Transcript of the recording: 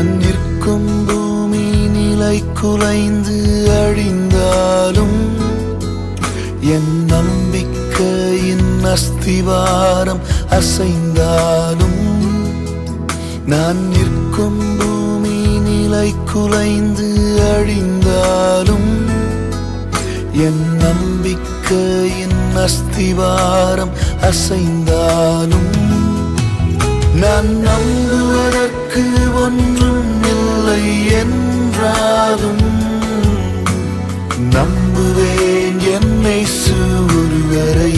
நான் நிற்கும் பூமி நிலை குலைந்து அழிந்தாலும் என் நம்பிக்கையின் அஸ்திவாரம் அசைந்தாலும் நான் நிற்கும் பூமி நிலை குலைந்து அழிந்தாலும் என் நம்பிக்கையின் அஸ்திவாரம் அசைந்தாலும் நான் நம்புவதற்கு ஒன்றும் இல்லை என்றாலும் நம்புவேன் என்னை ஒருவரை